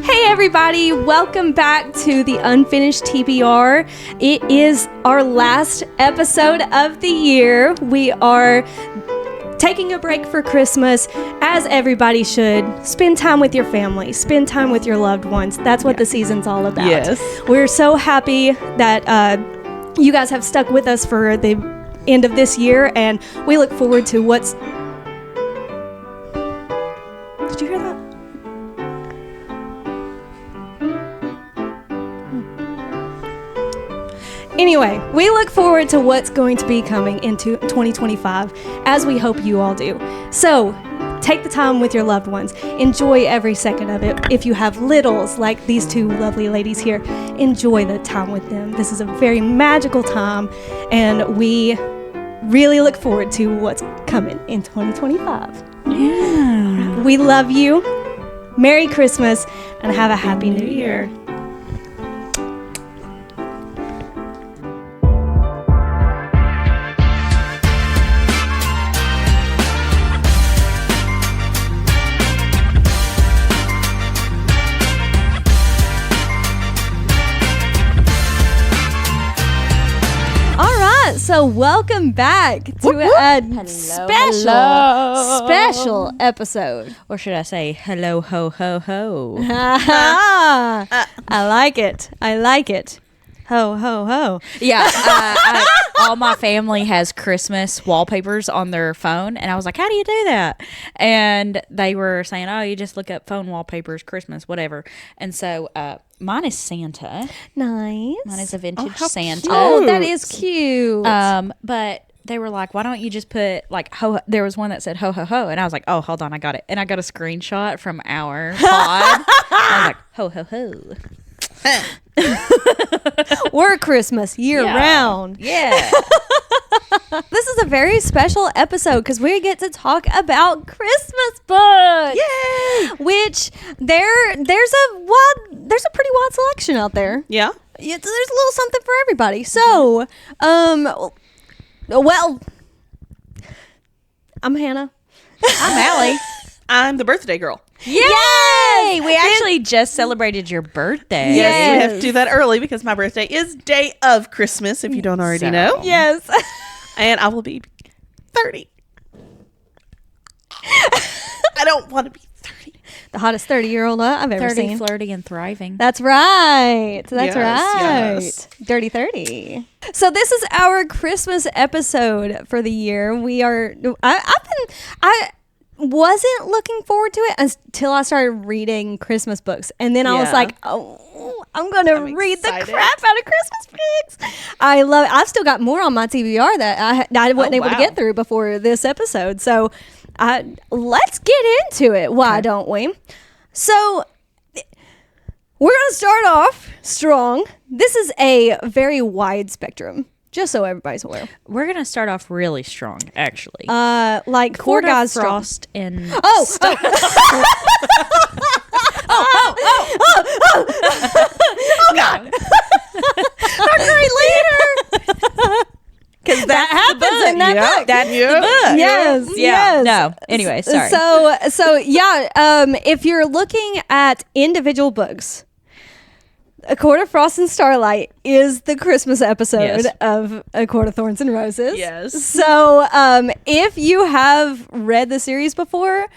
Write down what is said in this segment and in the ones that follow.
Hey everybody, welcome back to the Unfinished TBR. It is our last episode of the year. We are taking a break for Christmas, as everybody should. Spend time with your family, spend time with your loved ones. That's what the season's all about. Yes. We're so happy that you guys have stuck with us for the end of this year, and we look forward to what's... Did you hear that? Anyway, we look forward to what's going to be coming into 2025, as we hope you all do. So, take the time with your loved ones. Enjoy every second of it. If you have littles, like these two lovely ladies here, enjoy the time with them. This is a very magical time, and we really look forward to what's coming in 2025. Yeah. We love you. Merry Christmas, and have a Happy New Year. So welcome back to a special episode. Or should I say, hello, ho, ho, ho. I like it. I like it. Ho, ho, ho. Yeah. All my family has Christmas wallpapers on their phone. And I was like, how do you do that? And they were saying, oh, you just look up phone wallpapers, Christmas, whatever. And so mine is Santa. Nice. Mine is a vintage Santa. Cute. Oh, that is cute. But they were like, why don't you just put like ho? There was one that said ho ho ho, and I was like, oh, hold on, I got it. And I got a screenshot from our pod. I was like, ho ho ho. We're Christmas year round. Yeah. This is a very special episode because we get to talk about Christmas books. Yay! Which there's a pretty wide selection out there. Yeah. There's a little something for everybody. So, well, I'm Hannah. I'm Allie. I'm the birthday girl. Yay! We actually just celebrated your birthday. Yes, we have to do that early because my birthday is day of Christmas, if you don't already know. Yes. And I will be 30. I don't want to be 30. The hottest 30-year-old I've ever 30, seen. flirty, and thriving. That's right. That's right. Yes. Dirty 30. So this is our Christmas episode for the year. We are. I wasn't looking forward to it until I started reading Christmas books, and then I was like, "Oh, I'm gonna read the crap out of Christmas books." I love it. I've still got more on my TBR that I wasn't able to get through before this episode. So, let's get into it. Why don't we? So, we're gonna start off strong. This is a very wide spectrum. Just so everybody's aware. We're going to start off really strong, actually. Like Four Guys Frost and... Oh! Oh, God. Our great leader! Because that happens in that book. That's the book. Yes. Yeah. No. Anyway, sorry. So yeah, if you're looking at individual books, A Court of Frost and Starlight is the Christmas episode of A Court of Thorns and Roses. Yes. So if you have read the series before,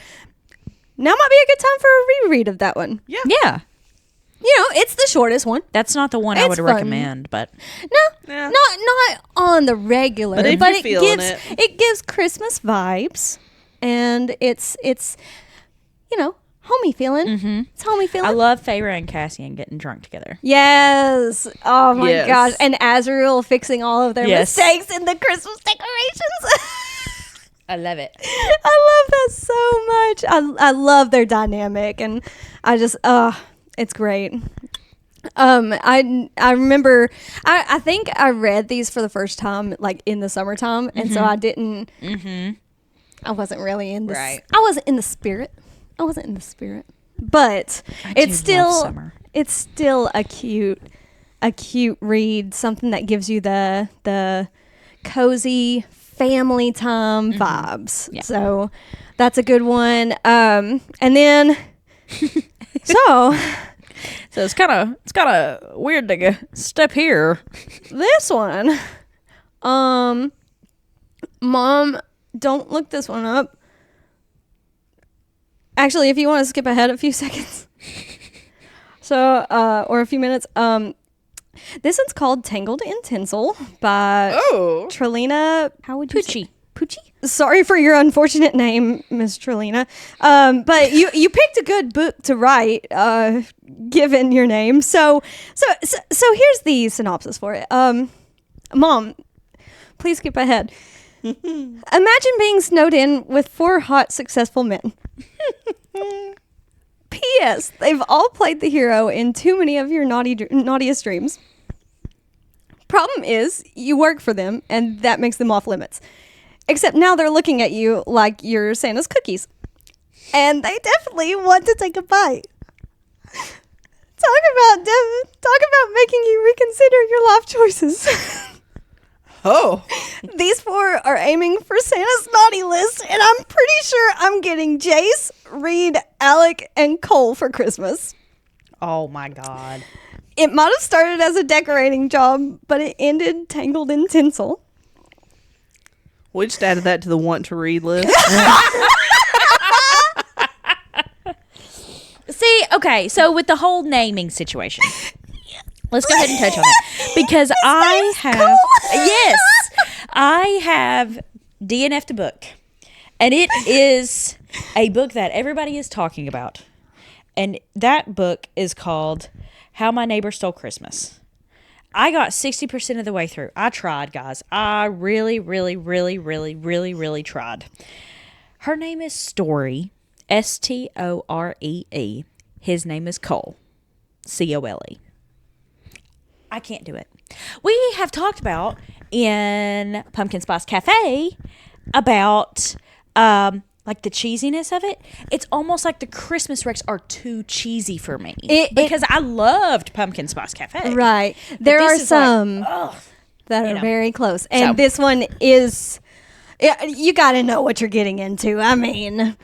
now might be a good time for a reread of that one. Yeah. Yeah. You know, it's the shortest one. That's not the one I It's would fun. recommend, but... No, not on the regular. But if you're feeling it gives Christmas vibes, and it's homey feeling. Mm-hmm. It's homey feeling. I love Feyre and Cassian getting drunk together. Yes. Oh my Yes. gosh. And Azriel fixing all of their Yes. mistakes in the Christmas decorations. I love it. I love that so much. I love their dynamic, and I just it's great. I remember I think I read these for the first time like in the summertime, and so I didn't I wasn't really in this. Right. I wasn't in the spirit. But it's still a cute read, something that gives you the cozy family time vibes. Yeah. So that's a good one. And then so So it's kind of weird to step here. This one, Mom, don't look this one up. Actually, if you want to skip ahead a few seconds. So, or a few minutes. This one's called Tangled in Tinsel by Trilina. How would you say? Pucci? Sorry for your unfortunate name, Miss Trilina. But you picked a good book to write, given your name. So here's the synopsis for it. Mom, please skip ahead. Imagine being snowed in with 4 hot, successful men. P.S. They've all played the hero in too many of your naughtiest dreams. Problem is, you work for them, and that makes them off limits. Except now they're looking at you like you're Santa's cookies. And they definitely want to take a bite. Talk about making you reconsider your life choices. Oh. These 4 are aiming for Santa's naughty list, and I'm pretty sure I'm getting Jace, Reed, Alec, and Cole for Christmas. Oh my God. It might have started as a decorating job, but it ended tangled in tinsel. We just added that to the want to read list. See, okay, so with the whole naming situation, let's go ahead and touch on it. Because I have DNF'd a book. And it is a book that everybody is talking about. And that book is called How My Neighbor Stole Christmas. I got 60% of the way through. I tried, guys. I really, really, really, really, really, really tried. Her name is Storee. Storee. His name is Cole. Cole. I can't do it. We have talked about in Pumpkin Spice Cafe about like the cheesiness of it. It's almost like the Christmas wrecks are too cheesy for me because I loved Pumpkin Spice Cafe. Right. There are some that are very close. And this one is, you got to know what you're getting into. I mean,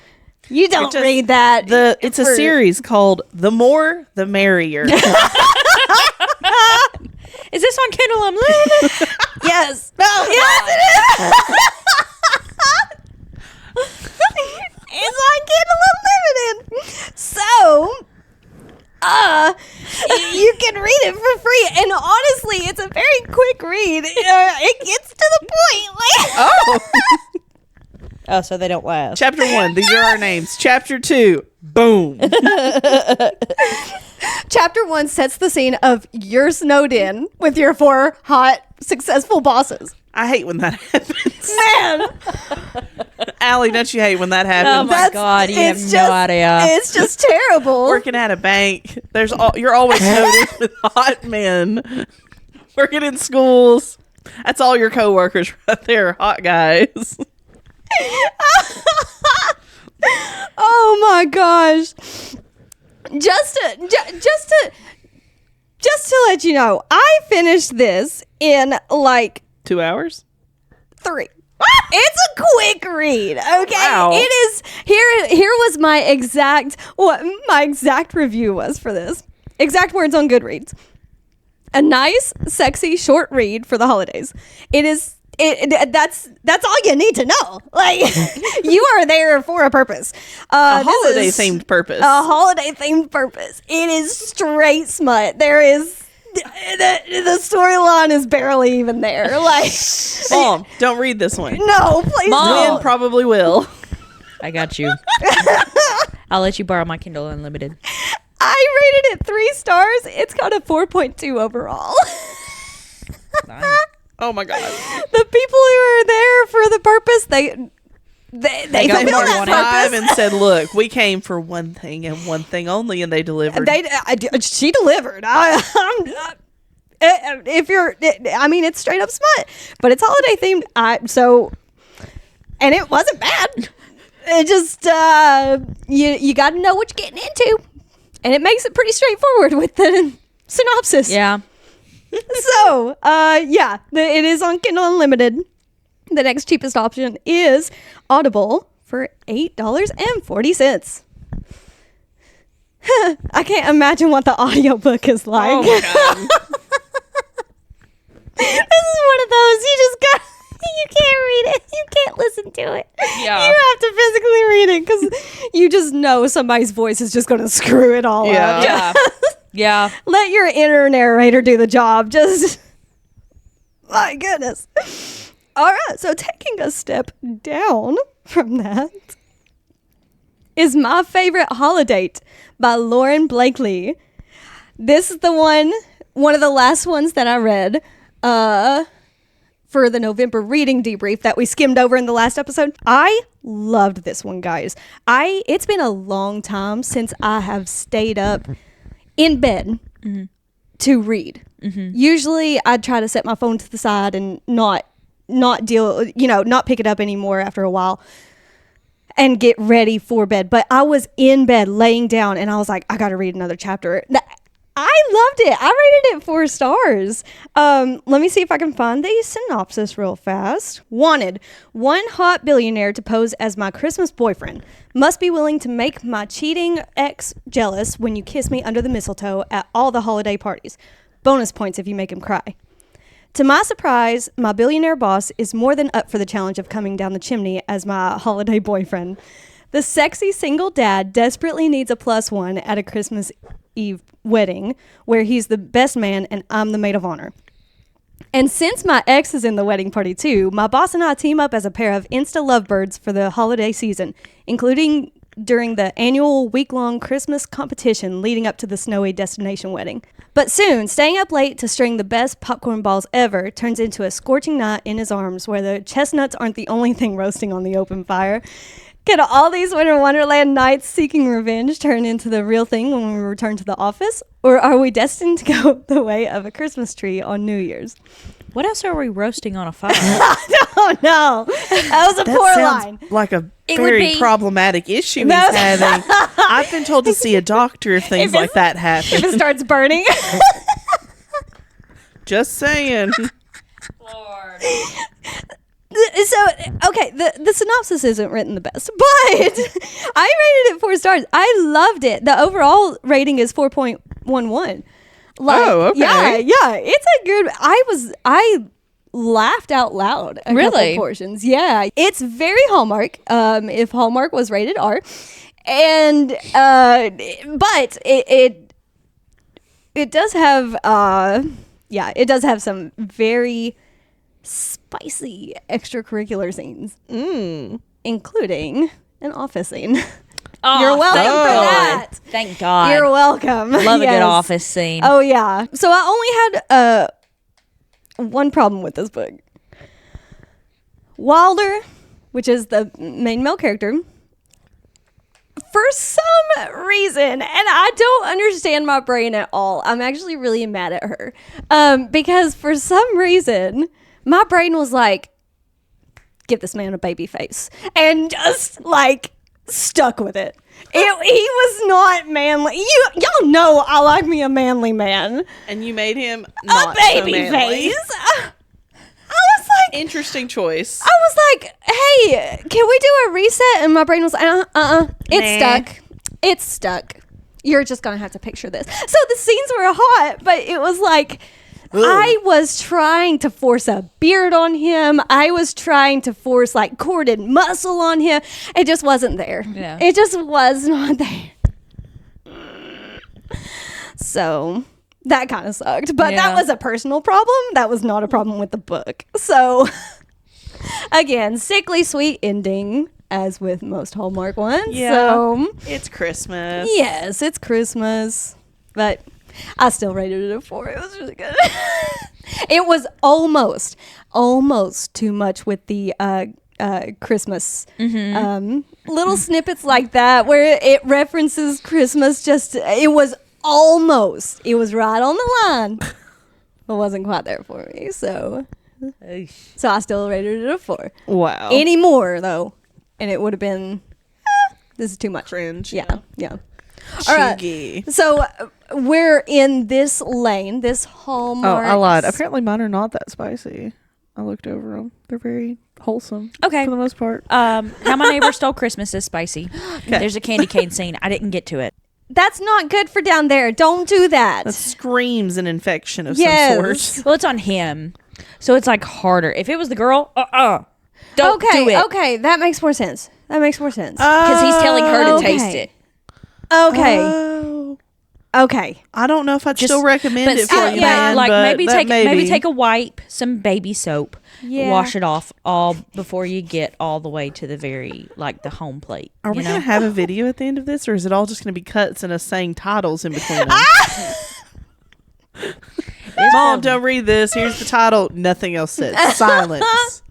you don't read that. It's a series called The More, the Merrier. Is this on Kindle Unlimited? Yes. No. Yes, it is. It's on Kindle Unlimited. So, you can read it for free. And honestly, it's a very quick read. It gets to the point. Oh, so they don't last. Chapter 1, these are our names. Chapter 2, boom. Chapter 1 sets the scene of you're snowed in with your 4 hot, successful bosses. I hate when that happens. Man. Allie, don't you hate when that happens? Oh my God, you have no idea. It's just terrible. Working at a bank, you're always snowed in with hot men. Working in schools, that's all your coworkers right there, hot guys. Oh my gosh. Just to let you know, I finished this in like 2 hours? 3. It's a quick read, okay? Wow. It is here was what my exact review was for this. Exact words on Goodreads. A nice, sexy, short read for the holidays. That's all you need to know. Like, you are there for a purpose. A holiday themed purpose. A holiday themed purpose. It is straight smut. There is the storyline is barely even there. Like, Mom, don't read this one. no, please Gwen don't. probably will. I got you. I'll let you borrow my Kindle Unlimited. I rated it 3 stars. It's got a 4.2 overall. Nice. Oh my God. The people who are there for the purpose, they got fulfill more that than Five purpose. and said, "Look, we came for one thing and one thing only, and they delivered." She delivered. It's straight up smut, but it's holiday themed. And it wasn't bad. It just you got to know what you're getting into, and it makes it pretty straightforward with the synopsis. Yeah. So, it is on Kindle Unlimited. The next cheapest option is Audible for $8.40. I can't imagine what the audiobook is like. Oh my God. This is one of those you just got. You can't read it. You can't listen to it. Yeah. You have to physically read it because you just know somebody's voice is just going to screw it all Yeah. up. Yeah. Yeah. Let your inner narrator do the job. Just, my goodness. All right. So taking a step down from that is my favorite Holidate by Lauren Blakely. This is the one of the last ones that I read for the November reading debrief that we skimmed over in the last episode. I loved this one, guys. It's been a long time since I have stayed up in bed to read. Usually I'd try to set my phone to the side and not deal, not pick it up anymore after a while and get ready for bed. But I was in bed laying down and I was like, I got to read another chapter. I loved it. I rated it 4 stars. Let me see if I can find the synopsis real fast. Wanted. One hot billionaire to pose as my Christmas boyfriend. Must be willing to make my cheating ex jealous when you kiss me under the mistletoe at all the holiday parties. Bonus points if you make him cry. To my surprise, my billionaire boss is more than up for the challenge of coming down the chimney as my holiday boyfriend. The sexy single dad desperately needs a +1 at a Christmas Eve wedding where he's the best man and I'm the maid of honor. And since my ex is in the wedding party too, my boss and I team up as a pair of Insta lovebirds for the holiday season, including during the annual week-long Christmas competition leading up to the snowy destination wedding. But soon, staying up late to string the best popcorn balls ever turns into a scorching night in his arms where the chestnuts aren't the only thing roasting on the open fire. Can all these Winter Wonderland nights seeking revenge turn into the real thing when we return to the office? Or are we destined to go the way of a Christmas tree on New Year's? What else are we roasting on a fire? Oh, no. That was a That poor sounds line. like a It would very be- problematic issue No. he's having. I've been told to see a doctor if things If like that If happen. it starts burning. Just saying. So, okay, the synopsis isn't written the best, but I rated it 4 stars. I loved it. The overall rating is 4.11. Oh, okay. Yeah. It's a good, I laughed out loud a Really? couple portions. Yeah. It's very Hallmark, if Hallmark was rated R. And, but it does have, it does have some very spicy extracurricular scenes, including an office scene. Oh, You're welcome thank for God. that. Thank God. You're welcome. Love a Yes. good office scene. Oh yeah. So I only had one problem with this book. Wilder, which is the main male character, for some reason, and I don't understand my brain at all. I'm actually really mad at her because for some reason my brain was like, give this man a baby face, and just like stuck with it. He was not manly. Y'all know I like me a manly man. And you made him not A baby so manly. face. I was like, Interesting choice. I was like, hey, can we do a reset? And my brain was like, it's Nah. stuck. It's stuck. You're just gonna have to picture this. So the scenes were hot, but it was like, I was trying to force a beard on him. I was trying to force like corded muscle on him. It just wasn't there. Yeah. It just was not there. So that kind of sucked. But that Yeah. was a personal problem. That was not a problem with the book. So again, sickly sweet ending, as with most Hallmark ones. Yeah. So It's Christmas. yes, it's Christmas. But I still rated it a 4. It was really good. It was almost too much with the Christmas little snippets like that where it references Christmas. It was right on the line, but wasn't quite there for me. So I still rated it a 4. Wow. Any more though, and it would have been this is too much. Cringe. Yeah. All right. Cheeky. So we're in this lane, this Oh, Hallmark. I lied. Apparently mine are not that spicy. I looked over them. They're very wholesome. Okay. For the most part. How My Neighbor Stole Christmas is spicy. There's a candy cane scene. I didn't get to it. That's not good for down there. Don't do that. That screams an infection of some sort. Well, it's on him. So it's like harder. If it was the girl, don't do it. Okay, that makes more sense. Because he's telling her to taste it. Okay. Okay. I don't know if I'd still recommend it for you, man. Like but maybe take a wipe, some baby soap, Yeah. wash it off all before you get all the way to the very the home plate. Are we going to have a video at the end of this, or is it all just going to be cuts and us saying titles in between them? Mom, don't read this. Here's the title. Nothing else said. Silence.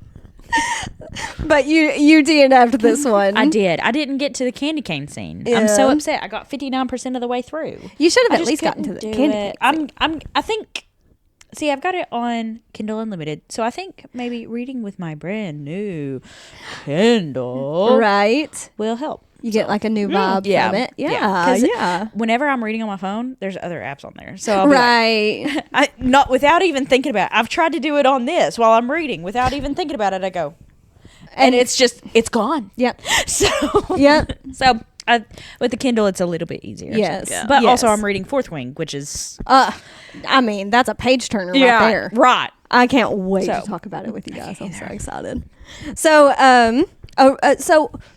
But you DNF'd this one. I did. I didn't get to the candy cane scene. I'm so upset. I got 59% of the way through. You should have at least gotten to the candy cane. I think. See, I've got it on Kindle Unlimited, so I think maybe reading with my brand new Kindle will help. You get like a new vibe from it. Yeah. Whenever I'm reading on my phone, there's other apps on there. So I'll be like, not without even thinking about it. I've tried to do it on this while I'm reading without even thinking about it. I go, and it's gone. Yep. So So with the Kindle, it's a little bit easier. Yes. So, but also I'm reading Fourth Wing, which is I mean, that's a page turner right there. Right. I can't wait to talk about it with you guys. I'm so excited. So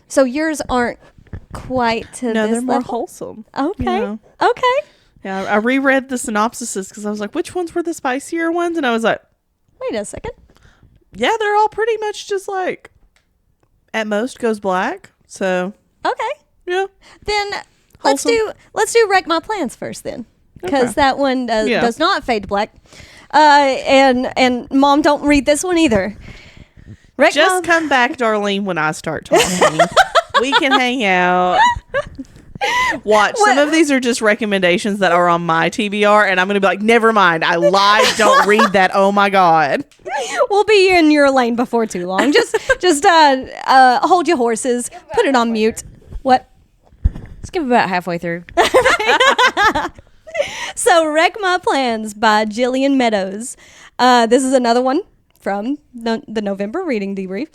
so yours aren't quite to No, this they're more level? wholesome. Okay. You know? Okay. Yeah, I reread the synopsises because I was like, which ones were the spicier ones? And I was like, Wait a second. yeah, they're all pretty much just like, at most goes black. So, Okay. yeah. Then Wholesome. let's do Wreck My Plans first then. Because that one does not fade to black. And Mom, don't read this one either. Just come back, Darlene, when I start talking. We can hang out. Watch. Some of these are just recommendations that are on my TBR, and I'm going to be like, never mind. I lied. Don't read that. Oh, my God. We'll be in your lane before too long. Just hold your horses. Put it on mute. What? Let's give about halfway through. So, Wreck My Plans by Jillian Meadows. This is another one from the November reading debrief.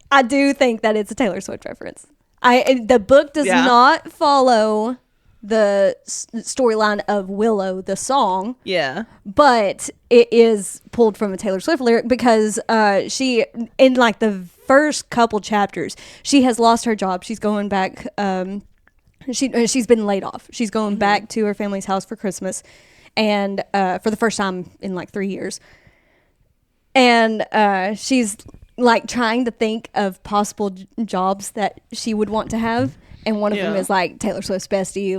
I do think that it's a Taylor Swift reference. The book does not follow the storyline of Willow, the song. Yeah. But it is pulled from a Taylor Swift lyric because she, in like the first couple chapters, she has lost her job. She's going back. She's been laid off. She's going back to her family's house for Christmas, and for the first time in like 3 years. And she's like trying to think of possible jobs that she would want to have. And one of them is like Taylor Swift's bestie,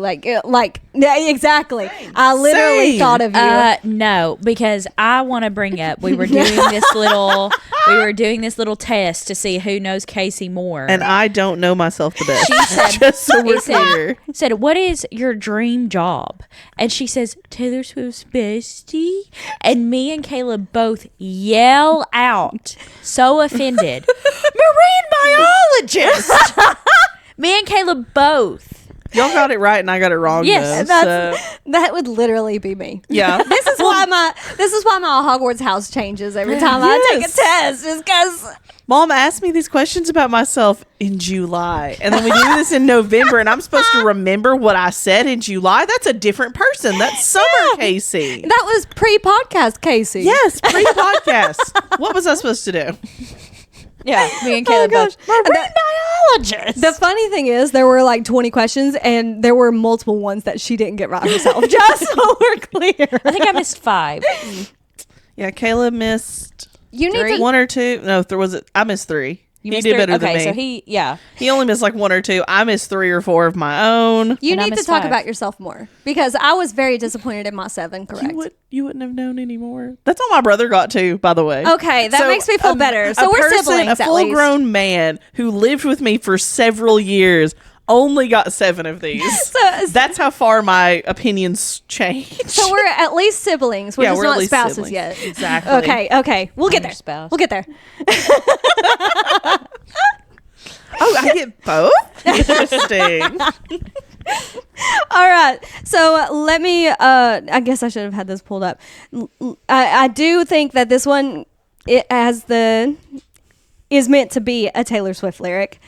exactly. Thanks. I literally thought of you. No, because I want to bring up we were doing this little test to see who knows Casey more, and I don't know myself the best. She said, just so we're clear. Said, "What is your dream job?" And she says, "Taylor Swift's bestie." And me and Kayla both yell out, so offended, "Marine biologist!" Me and Kayla both. Y'all got it right and I got it wrong. Yes, that would literally be me. Yeah. This is why my Hogwarts house changes every time I take a test, is because Mom asked me these questions about myself in July, and then we do this in November, and I'm supposed to remember what I said in July. That's a different person. That's Summer Casey. That was pre-podcast Casey. Yes, pre-podcast. What was I supposed to do? Yeah, me and Caleb both. Marine biologist. The funny thing is, there were like 20 questions, and there were multiple ones that she didn't get right herself. Just so we're clear. I think I missed 5. Yeah, Caleb missed you need 1 or 2. No, I missed 3. You he did 3? better than me. So he only missed like 1 or 2. I missed 3 or 4 of my own. You and need to talk about yourself more, because I was very disappointed in my 7. Correct. You wouldn't have known anymore. That's all my brother got too, by the way. Okay, that makes me feel better. So we're siblings. A full-grown man who lived with me for several years only got 7 of these. So that's how far my opinions change. So we're at least siblings. We're just not spouses siblings. Yet. Exactly. Okay. We'll get there. Spouse. We'll get there. Oh, I get both? Interesting. All right. So let me, I guess I should have had this pulled up. I do think that this one, is meant to be a Taylor Swift lyric.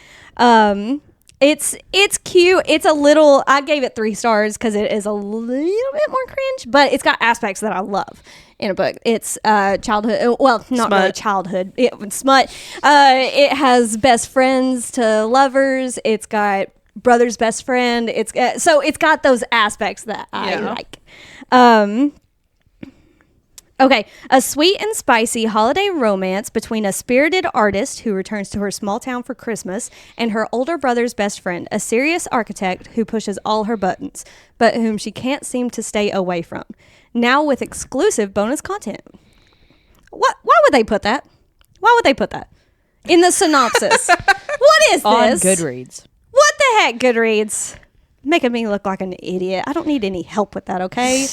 It's cute. It's a little. I gave it 3 stars because it is a little bit more cringe, but it's got aspects that I love in a book. It's childhood. Well, not really childhood. Smut. It has best friends to lovers. It's got brother's best friend. So it's got those aspects that I like. Okay, a sweet and spicy holiday romance between a spirited artist who returns to her small town for Christmas and her older brother's best friend, a serious architect who pushes all her buttons, but whom she can't seem to stay away from. Now with exclusive bonus content. Why would they put that? Why would they put that in the synopsis? What is this? On Goodreads. What the heck, Goodreads? Making me look like an idiot. I don't need any help with that, okay?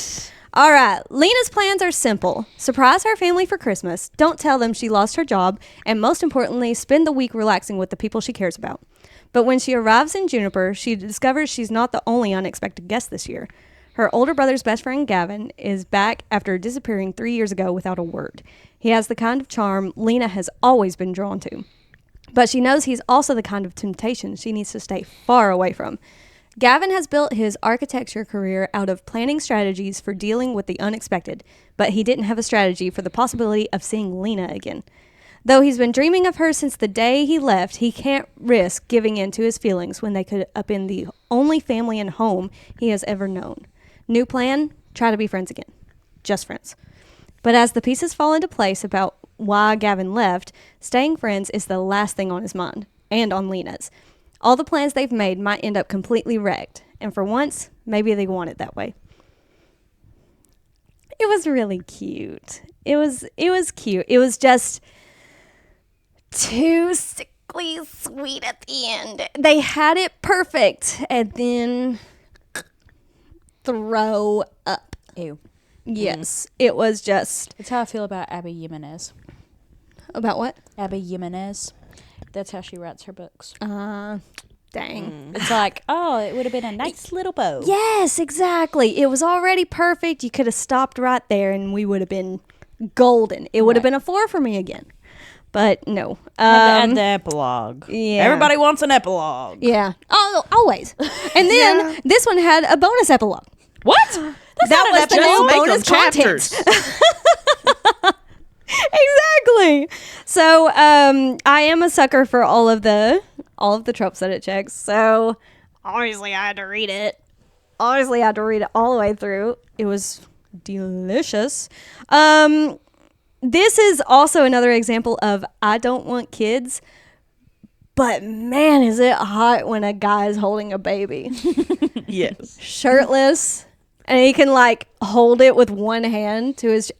All right, Lena's plans are simple. Surprise her family for Christmas, don't tell them she lost her job, and most importantly, spend the week relaxing with the people she cares about. But when she arrives in Juniper, she discovers she's not the only unexpected guest this year. Her older brother's best friend, Gavin, is back after disappearing 3 years ago without a word. He has the kind of charm Lena has always been drawn to. But she knows he's also the kind of temptation she needs to stay far away from. Gavin has built his architecture career out of planning strategies for dealing with the unexpected, but he didn't have a strategy for the possibility of seeing Lena again. Though he's been dreaming of her since the day he left, he can't risk giving in to his feelings when they could upend the only family and home he has ever known. New plan, try to be friends again. Just friends. But as the pieces fall into place about why Gavin left, staying friends is the last thing on his mind, and on Lena's. All the plans they've made might end up completely wrecked, and for once, maybe they want it that way. It was really cute. It was cute. It was just too sickly sweet at the end. They had it perfect, and then throw up. Ew. Yes, it was just... That's how I feel about Abby Jimenez. About what? Abby Jimenez. That's how she writes her books. Dang. It's like, oh, it would have been a nice little bow. Yes, exactly. It was already perfect. You could have stopped right there and we would have been golden. It would have been a 4 for me again. But no. And the epilogue. Yeah. Everybody wants an epilogue. Yeah. Oh, always. And then this one had a bonus epilogue. What? That was the new bonus chapters. Exactly. So I am a sucker for all of the tropes that it checks. So obviously I had to read it. Obviously I had to read it all the way through. It was delicious. This is also another example of I don't want kids, but man, is it hot when a guy is holding a baby. Yes. Shirtless, and he can like hold it with one hand to his...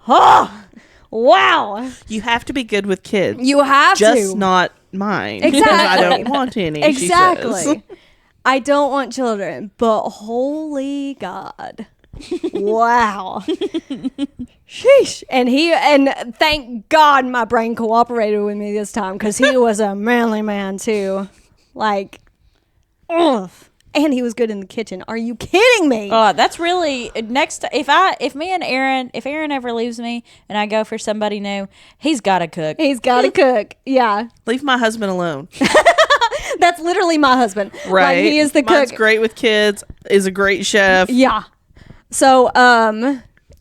Oh, wow. You have to be good with kids. You have just not mine. Exactly. Because I don't want any. Exactly. She says. I don't want children, but holy God. Wow. Sheesh. And thank God my brain cooperated with me this time, because he was a manly man too. Like, ugh. And he was good in the kitchen. Are you kidding me? That's really next. If Aaron ever leaves me and I go for somebody new, he's got to cook. He's got to cook. Yeah. Leave my husband alone. That's literally my husband. Right. Like, he is the Mine's cook. great with kids. Is a great chef. Yeah. So,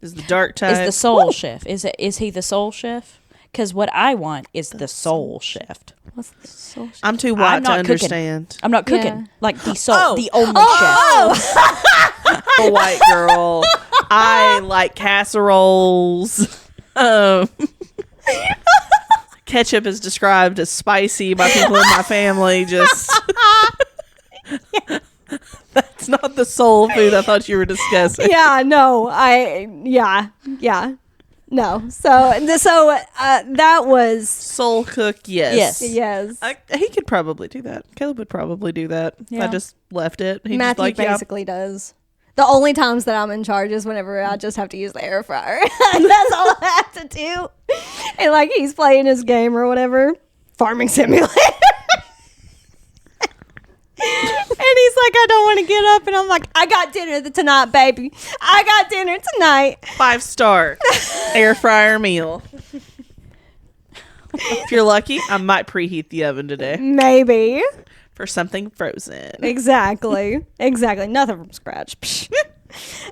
Is the dark type. Is the soul chef? Is he the soul chef? Because what I want is the soul chef. what's the soul chef? I'm too white to not cooking. understand. I'm not cooking. Yeah. Like the soul, the only chef. A white girl. I like casseroles. Ketchup is described as spicy by people in my family. Just that's not the soul food I thought you were discussing. Yeah, no, no. So that was Soul cook, yes. yes. He could probably do that. Caleb would probably do that. If Yeah. I just left it. He'd Matthew just like, basically does. The only times that I'm in charge is whenever I just have to use the air fryer. That's all I have to do. And like he's playing his game or whatever, Farming Simulator. And he's like, I don't want to get up. And I'm like, I got dinner tonight, baby. I got dinner tonight. 5-star air fryer meal. If you're lucky, I might preheat the oven today. Maybe. for something frozen. Exactly. Nothing from scratch.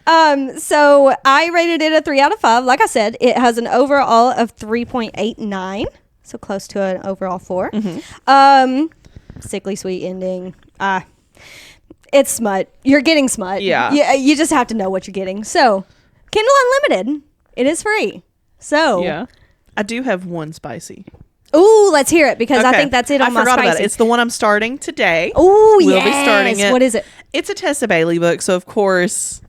So I rated it a 3 out of 5. Like I said, it has an overall of 3.89, so close to an overall 4. Sickly sweet ending. It's smut. You're getting smut. Yeah. You just have to know what you're getting. So Kindle Unlimited, it is free. So yeah, I do have one spicy. Ooh, let's hear it, because I think that's it on my forgot spicy. about it. It's the one I'm starting today. Ooh, we'll be starting it. What is it? It's a Tessa Bailey book, so of course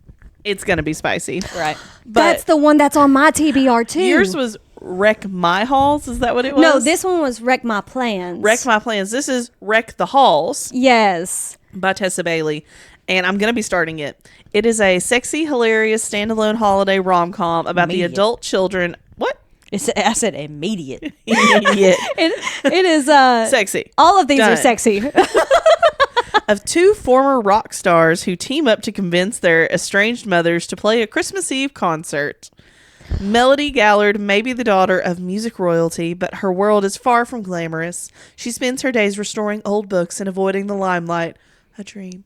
it's gonna be spicy. Right. But That's the one that's on my TBR too. yours was Wreck My Halls. Is that what it was? No, this one was Wreck My Plans. Wreck My Plans. This is Wreck the Halls Yes. by Tessa Bailey, and I'm gonna be starting it. It is a sexy, hilarious standalone holiday rom-com about the Immediate. adult children. What? I said immediate. Idiot. It is Sexy. all of these are Done. sexy. Of two former rock stars who team up to convince their estranged mothers to play a Christmas Eve concert. Melody Gallard may be the daughter of music royalty, but her world is far from glamorous. She spends her days restoring old books and avoiding the limelight. A dream.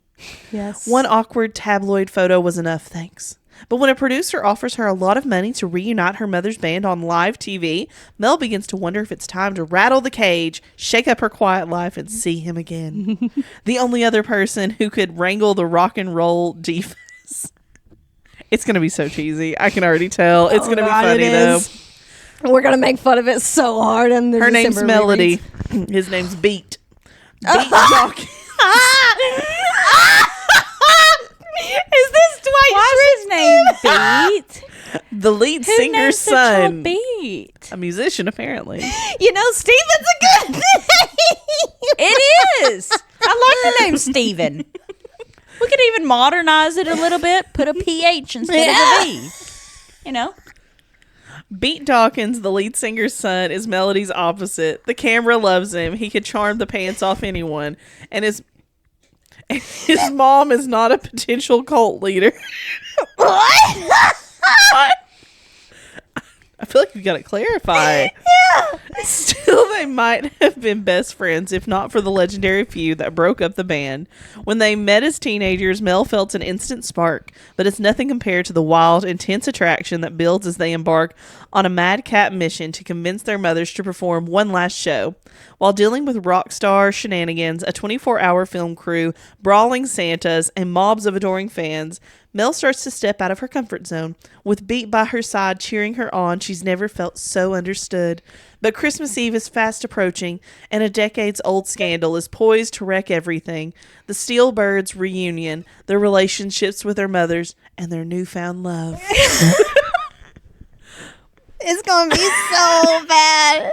Yes. One awkward tabloid photo was enough, thanks. But when a producer offers her a lot of money to reunite her mother's band on live TV, Mel begins to wonder if it's time to rattle the cage, shake up her quiet life, and see him again. The only other person who could wrangle the rock and roll divas. It's going to be so cheesy. I can already tell. It's going to be funny, though. We're going to make fun of it so hard. In the Her name's December Melody. rereads. His name's Beat. Beat Dawkins. Is this Dwight Why's his name Beat? The lead Who singer's names their child son. Beat? A musician, apparently. You know, Steven's a good name. It is. I like the name Steven. We could even modernize it a little bit. Put a PH instead of a V. You know? Beat Dawkins, the lead singer's son, is Melody's opposite. The camera loves him. He could charm the pants off anyone. And his mom is not a potential cult leader. What? I feel like you got to clarify. Yeah. Still, they might have been best friends if not for the legendary feud that broke up the band. When they met as teenagers, Mel felt an instant spark, but it's nothing compared to the wild, intense attraction that builds as they embark on a madcap mission to convince their mothers to perform one last show. While dealing with rock star shenanigans, a 24-hour film crew, brawling Santas, and mobs of adoring fans, Mel starts to step out of her comfort zone. With Beat by her side cheering her on, she's never felt so understood. But Christmas Eve is fast approaching, and a decades-old scandal is poised to wreck everything. The Steel Birds reunion, their relationships with their mothers, and their newfound love. It's going to be so bad.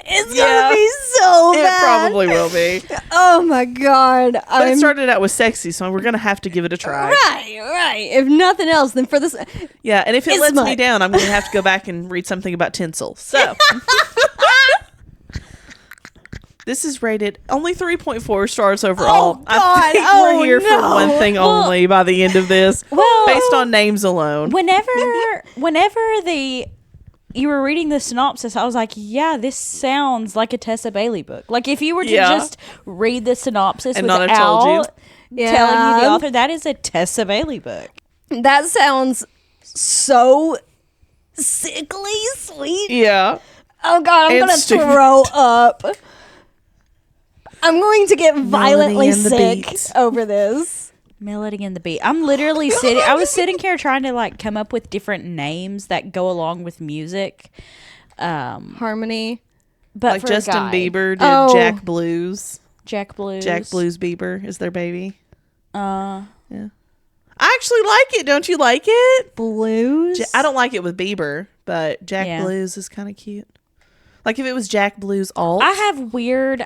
It's going to be so bad. It probably will be. Oh, my God. But it started out with sexy, so we're going to have to give it a try. Right. If nothing else, then for this. Yeah, and if it It's lets me smut. down, I'm going to have to go back and read something about Tinsel. So, this is rated only 3.4 stars overall. Oh, God. I think Oh, we're here for no. one thing only by the end of this, Well- based on names alone. Whenever you were reading the synopsis, I was like, yeah, this sounds like a Tessa Bailey book. Like, if you were to just read the synopsis And not without have told you. telling you the author, that is a Tessa Bailey book. That sounds so sickly sweet. Yeah. Oh, God, I'm And going to stupid. throw up. I'm going to get violently and the sick Beats. over this. Melody and the Beat. I'm literally sitting. I was sitting here trying to like come up with different names that go along with music. Harmony. But Like for a Justin guy. Bieber did Oh. Jack Blues. Jack Blues. Jack Blues Bieber is their baby. Uh, Yeah. I actually like it. Don't you like it? Blues. I don't like it with Bieber, but Jack Yeah. Blues is kind of cute. Like if it was Jack Blues alt. I have weird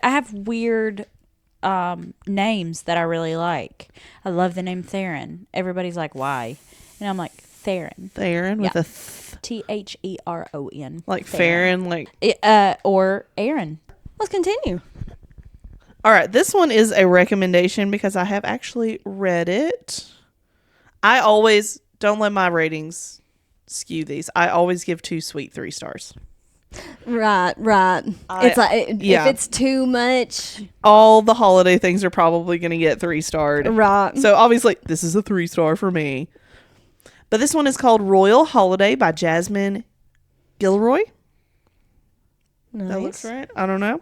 names that I really like. I love the name Theron. Everybody's like, why? And I'm like, Theron. Theron with Yeah. a Theron. like Farron, like. Or Aaron. Let's continue. All right, this one is a recommendation because I have actually read it. I always don't let my ratings skew these. I always give 2 sweet 3 stars. Right. It's like if it's too much, all the holiday things are probably going to get 3-starred. right? So obviously, this is a 3-star for me. But this one is called Royal Holiday by Jasmine Guillory. Nice. That looks right. I don't know.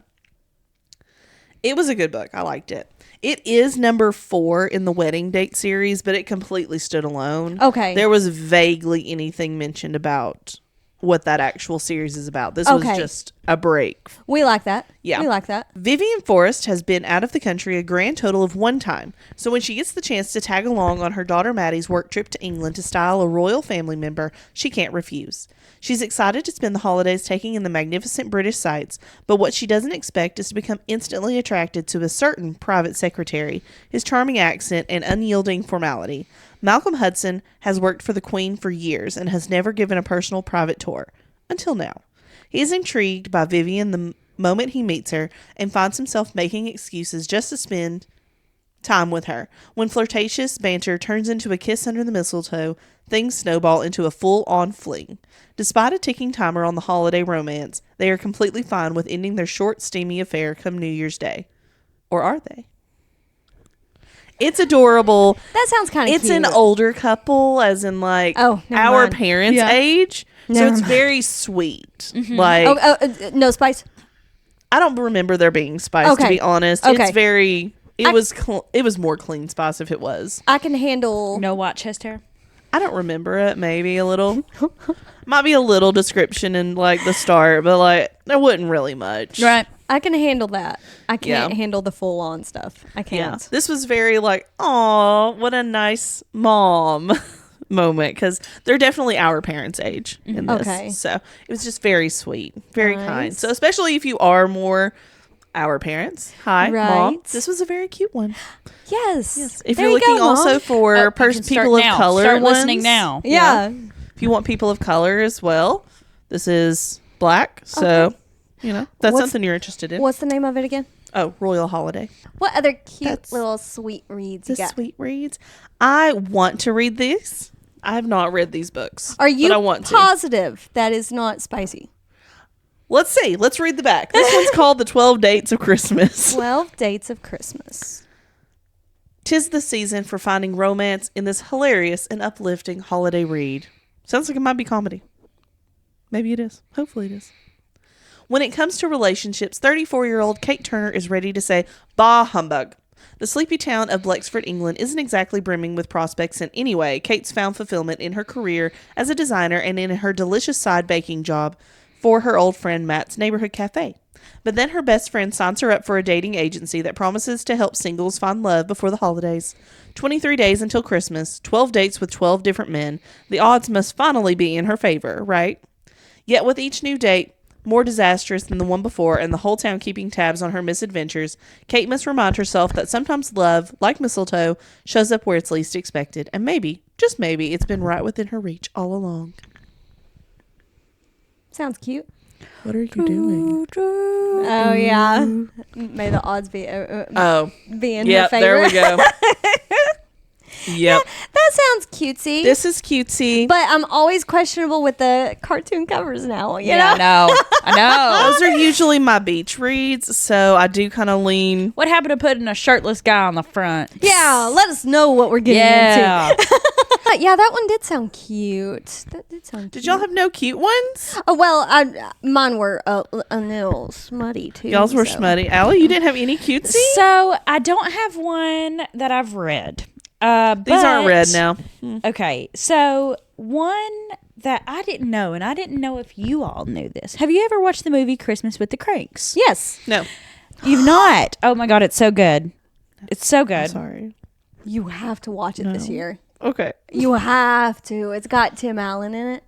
It was a good book. I liked it. It is number 4 in the wedding date series, but it completely stood alone. Okay. There was vaguely anything mentioned about what that actual series is about. This was just a break. We like that. Yeah. We like that. Vivian Forrest has been out of the country a grand total of 1 time. So when she gets the chance to tag along on her daughter Maddie's work trip to England to style a royal family member, she can't refuse. She's excited to spend the holidays taking in the magnificent British sights, but what she doesn't expect is to become instantly attracted to a certain private secretary, his charming accent and unyielding formality. Malcolm Hudson has worked for the Queen for years and has never given a personal private tour. Until now. He is intrigued by Vivian the moment he meets her and finds himself making excuses just to spend time with her. When flirtatious banter turns into a kiss under the mistletoe, things snowball into a full-on fling. Despite a ticking timer on the holiday romance, they are completely fine with ending their short, steamy affair come New Year's Day. Or are they? It's adorable. That sounds kind of It's cute. an older couple, as in like never our mind. parents' age. Never so it's mind. very sweet. Like no spice. I don't remember there being spice, to be honest. Okay. It's very. It was more clean spice if it was. I can handle. No white chest hair. I don't remember it. Maybe a little. Might be a little description in like the start, but like there wasn't really much. Right. I can handle that. I can't Yeah. handle the full on stuff. I Yeah. can't. This was very like, oh, what a nice mom moment, because they're definitely our parents' age in this. Okay. So it was just very sweet, very Nice. kind. So especially if you are more our parents. Hi, Mom. Right. This was a very cute one. Yes. If There you're you looking go, Mom. also for You can start people of now. color Start listening ones, now. Yeah. If you want people of color as well, this is black. So, that's What's- something you're interested in. What's the name of it again? Oh, Royal Holiday. What other cute That's little sweet reads The you got? sweet reads. I want to read these. I have not read these books. Are you but I want to. positive that is not spicy? Let's see. Let's read the back. This one's called The 12 Dates of Christmas. 12 Dates of Christmas. 'Tis the season for finding romance in this hilarious and uplifting holiday read. Sounds like it might be comedy. Maybe it is. Hopefully it is. When it comes to relationships, 34-year-old Kate Turner is ready to say, bah humbug. The sleepy town of Blexford, England isn't exactly brimming with prospects in any way. Kate's found fulfillment in her career as a designer and in her delicious side baking job for her old friend Matt's neighborhood cafe. But then her best friend signs her up for a dating agency that promises to help singles find love before the holidays. 23 days until Christmas, 12 dates with 12 different men. The odds must finally be in her favor, right? Yet with each new date, more disastrous than the one before, and the whole town keeping tabs on her misadventures, Kate must remind herself that sometimes love, like mistletoe, shows up where it's least expected, and maybe, just maybe, it's been right within her reach all along. Sounds cute. What are you doing? Oh, yeah. May the odds be Oh, be in yeah, her favor. there we go. Yep. That sounds cutesy. This is cutesy. But I'm always questionable with the cartoon covers now, you know? I know. I know. Those are usually my beach reads, so I do kind of lean. What happened to putting a shirtless guy on the front? Yeah, let us know what we're getting Yeah. into. Yeah, that one did sound cute. That did sound cute. Did y'all have no cute ones? Oh, well, mine were a little smutty, too. Y'all's were so. smutty. Allie, you didn't have any cutesy? So I don't have one that I've read. These aren't read now. Okay, so one that I didn't know, and I didn't know if you all knew this. Have you ever watched the movie Christmas with the Cranks? Yes. No. You've not? Oh my God, it's so good. It's so good. Sorry. You have to watch it this year. Okay. You have to. It's got Tim Allen in it.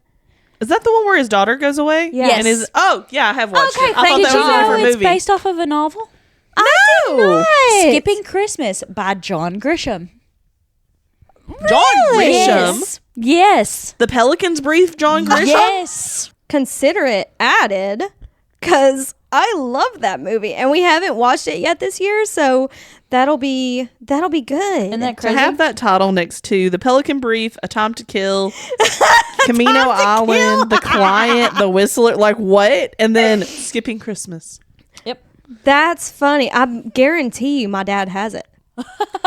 Is that the one where his daughter goes away? Yes. And oh, yeah, I have watched Okay, it. I thought Did that you was a know different it's movie. based off of a novel? No. Skipping Christmas by John Grisham. John Grisham. Yes. Yes. The Pelicans brief John Grisham. Yes. Consider it added, because I love that movie, and we haven't watched it yet this year, so that'll be good. Isn't that To crazy? have that title next to The Pelican Brief, A Time to Kill, Camino Island, The Client, The Whistler. Like, what? And then skipping Christmas. Yep. That's funny. I guarantee you my dad has it.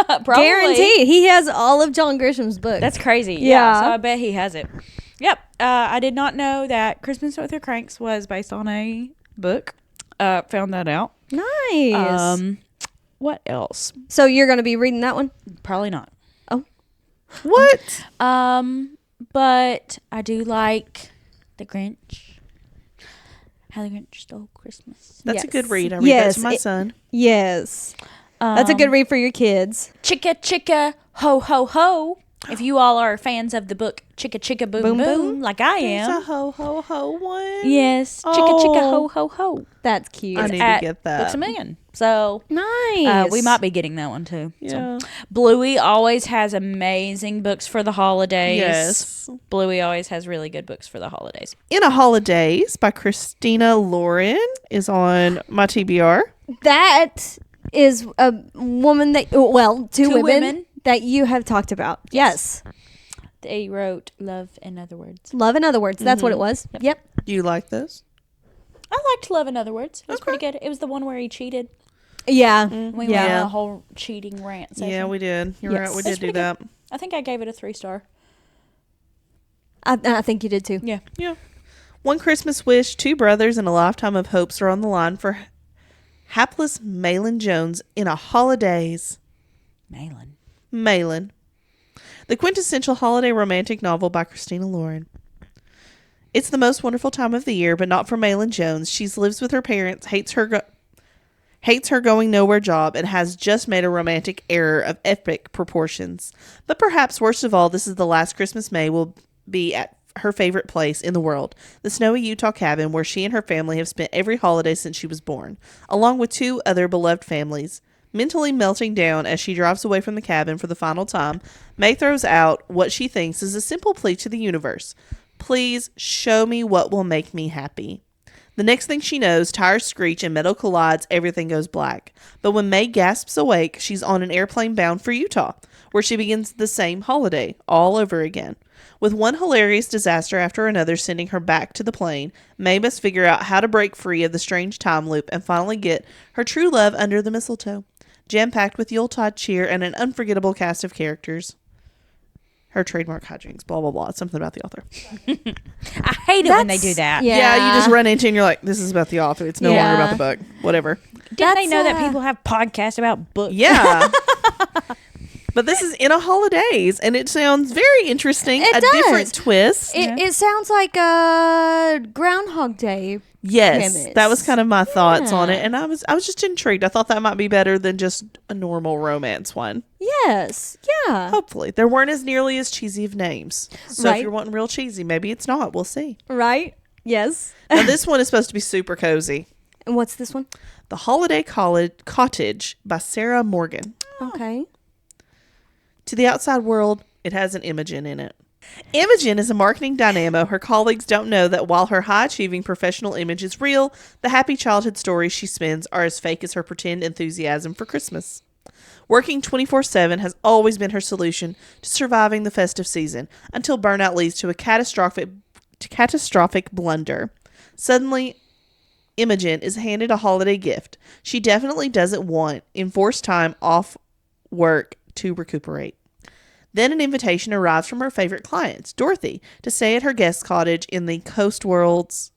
Probably. Guaranteed. He has all of John Grisham's books. That's crazy. Yeah. So I bet he has it. Yep. I did not know that Christmas with Your Cranks was based on a book. Found that out. Nice. What else? So you're going to be reading that one? Probably not. Oh. What? But I do like The Grinch. How the Grinch Stole Christmas. That's a Yes. good read. I read that to my son. Yes. That's a good read for your kids. Chicka Chicka Ho Ho Ho. If you all are fans of the book Chicka Chicka Boom Boom, Boom, Boom. like I There's a am. ho ho ho one. Yes. Chicka Chicka Ho Ho Ho. That's cute. I need At to get that. Books A Million. So Nice. we might be getting that one too. Yeah. So, Bluey always has amazing books for the holidays. Yes. Bluey always has really good books for the holidays. In a Holidays by Christina Lauren is on my TBR. That is a woman that, well, two women women. that you have talked about. Yes. They wrote Love in Other Words. Love in Other Words. That's what it was. Yep. Do you like this? I liked Love in Other Words. It was pretty good. It was the one where he cheated. Yeah. We went Yeah. on a whole cheating rant session. Yeah, we did. You're Yes. right. We That's did do pretty that. good. I think I gave it a 3-star. I think you did too. Yeah. Yeah. One Christmas wish, two brothers, and a lifetime of hopes are on the line for hapless Malin Jones in a Holidays. Malin. The quintessential holiday romantic novel by Christina Lauren. It's the most wonderful time of the year, but not for Malin Jones. She lives with her parents, hates her going nowhere job, and has just made a romantic error of epic proportions. But perhaps worst of all, this is the last Christmas May will be at her favorite place in the world, the snowy Utah cabin where she and her family have spent every holiday since she was born, along with two other beloved families. Mentally melting down as she drives away from the cabin for the final time, May throws out what she thinks is a simple plea to the universe. Please show me what will make me happy. The next thing she knows, tires screech and metal collides, everything goes black. But when May gasps awake, she's on an airplane bound for Utah, where she begins the same holiday all over again. With one hilarious disaster after another sending her back to the plane, May must figure out how to break free of the strange time loop and finally get her true love under the mistletoe. Jam-packed with Yuletide cheer and an unforgettable cast of characters. Her trademark hijinks, blah, blah, blah. It's something about the author. I hate it when they do that. Yeah. Yeah, you just run into and you're like, this is about the author. It's no longer about the book. Whatever. Didn't they That's, know that people have podcasts about books? Yeah. But this is in a Holidays, and it sounds very interesting. It a does. different twist. It sounds like a Groundhog Day. Yes, premise. that was kind of my thoughts on it, Yeah. and I was just intrigued. I thought that might be better than just a normal romance one. Yes. Yeah. Hopefully, there weren't as nearly as cheesy of names. So Right. if you're wanting real cheesy, maybe it's not. We'll see. Right? Yes. Now this one is supposed to be super cozy. And what's this one? The Holiday Cottage by Sarah Morgan. Okay. To the outside world, it has an Imogen in it. Imogen is a marketing dynamo. Her colleagues don't know that while her high-achieving professional image is real, the happy childhood stories she spins are as fake as her pretend enthusiasm for Christmas. Working 24/7 has always been her solution to surviving the festive season, until burnout leads to a catastrophic blunder. Suddenly, Imogen is handed a holiday gift she definitely doesn't want, enforced time off work to recuperate. Then an invitation arrives from her favorite clients, Dorothy, to stay at her guest cottage in the Cotswolds.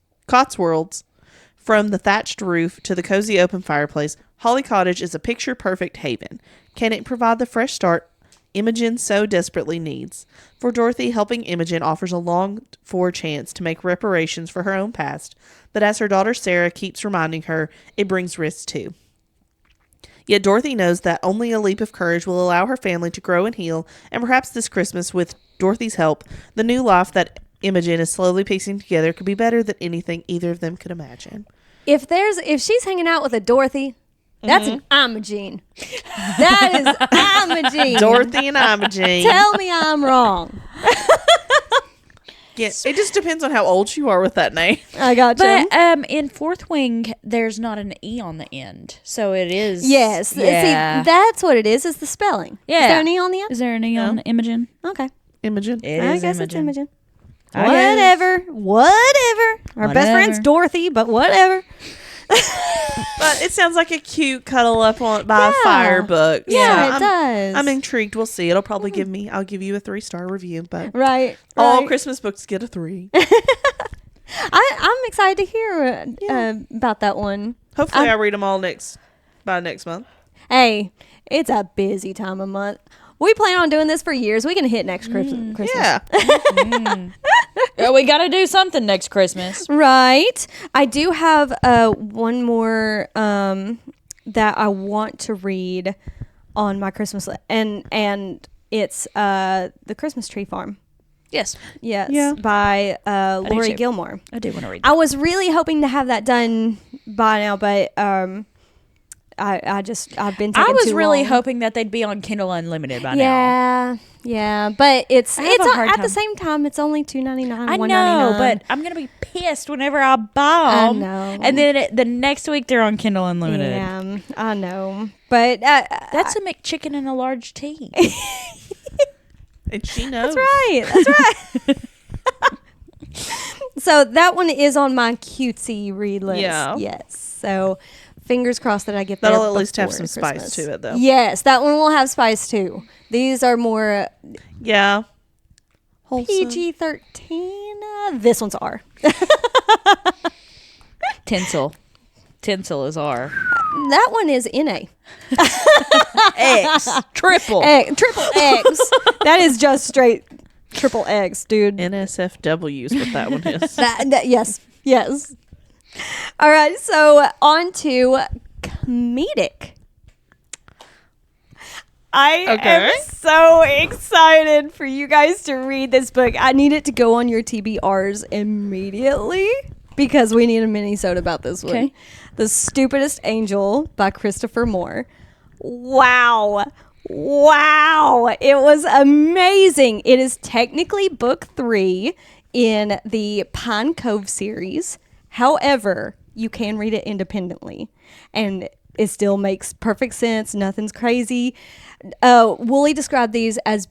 From the thatched roof to the cozy open fireplace, Holly Cottage is a picture-perfect haven. Can it provide the fresh start Imogen so desperately needs? For Dorothy, helping Imogen offers a longed-for chance to make reparations for her own past, but as her daughter Sarah keeps reminding her, it brings risks too. Yet Dorothy knows that only a leap of courage will allow her family to grow and heal, and perhaps this Christmas, with Dorothy's help, the new life that Imogen is slowly piecing together could be better than anything either of them could imagine. If she's hanging out with a Dorothy, that's an Imogen. That is Imogen. Dorothy and Imogen. Tell me I'm wrong. Yeah, it just depends on how old you are with that name. I got you. But in Fourth Wing, there's not an E on the end. So it is. Yes. Yeah. See, that's what it is the spelling. Yeah. Is there an E on the end? Is there an E on Imogen? Okay. Imogen. It I is guess it's Imogen. Whatever. Our best friend's Dorothy, but whatever. But it sounds like a cute cuddle up by a fire book. Yeah, it does. I'm intrigued. We'll see. It'll probably I'll give you a 3-star review, but right. all Christmas books get a 3. I'm excited to hear about that one. Hopefully I read them all by next month. Hey, it's a busy time of month. We plan on doing this for years. We can hit next Christmas. Yeah. We got to do something next Christmas. Right. I do have one more that I want to read on my Christmas list. And it's The Christmas Tree Farm. Yes. Yes. Yeah. By Lori Gilmore. I do want to read that. I was really hoping to have that done by now, but I've been taking I was too really long. hoping that they'd be on Kindle Unlimited by now. Yeah, but it's I have a hard at time. the same time it's only $2.99. I know, but I'm gonna be pissed whenever I buy them. I know. And then the next week they're on Kindle Unlimited. Yeah, I know, but That's a McChicken and a large tea. And she knows. That's right. So that one is on my cutesy read list. Yeah. Yes. So fingers crossed that I get That'll there at least have before some spice Christmas. to it, though. Yes, that one will have spice too. These are more Yeah. Wholesome. PG-13. This one's R. Tinsel. Tinsel is R. That one is NA. X. Triple. Triple X. That is just straight triple X, dude. NSFW is what that one is. Yes. All right, so on to comedic. I am so excited for you guys to read this book. I need it to go on your TBRs immediately because we need a mini-sode about this one. Okay. The Stupidest Angel by Christopher Moore. Wow. It was amazing. It is technically book 3 in the Pine Cove series. However, you can read it independently and it still makes perfect sense. Nothing's crazy. Wooly described these as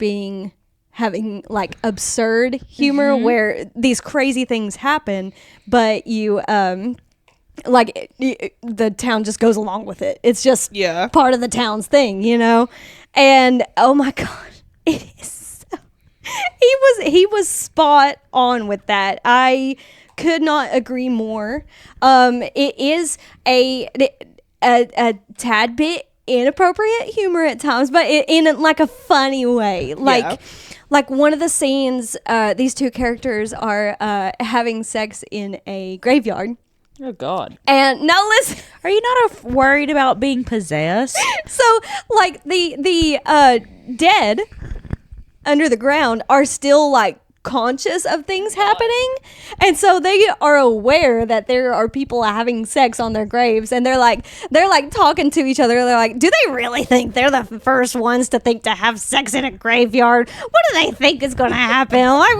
having like absurd humor where these crazy things happen, but you the town just goes along with it. It's just part of the town's thing, you know? And oh my God, it is so, he was spot on with that. I could not agree more. It is a tad bit inappropriate humor at times, but in like a funny way. Like one of the scenes, these two characters are having sex in a graveyard. Oh God! And now listen, are you not worried about being possessed? So like the dead under the ground are still like conscious of things happening, and so they are aware that there are people having sex on their graves, and they're like talking to each other. They're like, do they really think they're the first ones to think to have sex in a graveyard? What do they think is going to happen? Like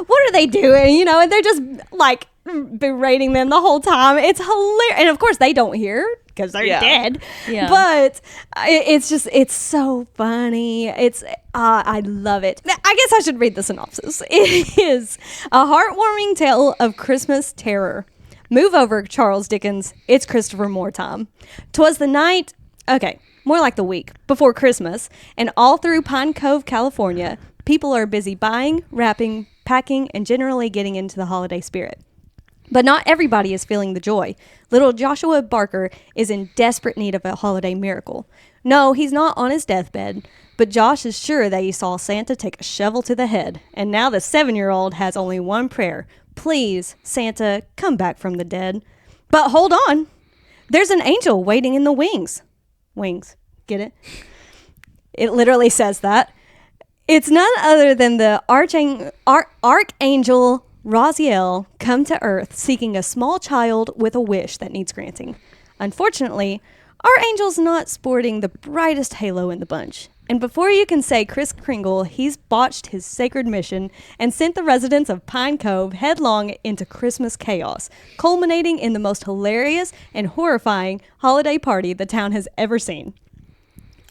what are they doing? You know, and they're just like berating them the whole time. It's hilarious, and of course they don't hear because they're dead. Yeah. But it's so funny. I love it. I guess I should read the synopsis. It is a heartwarming tale of Christmas terror. Move over, Charles Dickens. It's Christopher Moore time. 'Twas the night, more like the week, before Christmas, and all through Pine Cove, California, people are busy buying, wrapping, packing, and generally getting into the holiday spirit. But not everybody is feeling the joy. Little Joshua Barker is in desperate need of a holiday miracle. No, he's not on his deathbed, but Josh is sure that he saw Santa take a shovel to the head, and now the 7-year-old has only one prayer. Please, Santa, come back from the dead. But hold on. There's an angel waiting in the wings. Wings. Get it? It literally says that. It's none other than the Archangel Raziel come to Earth seeking a small child with a wish that needs granting. Unfortunately, our angel's not sporting the brightest halo in the bunch. And before you can say Kris Kringle, he's botched his sacred mission and sent the residents of Pine Cove headlong into Christmas chaos, culminating in the most hilarious and horrifying holiday party the town has ever seen.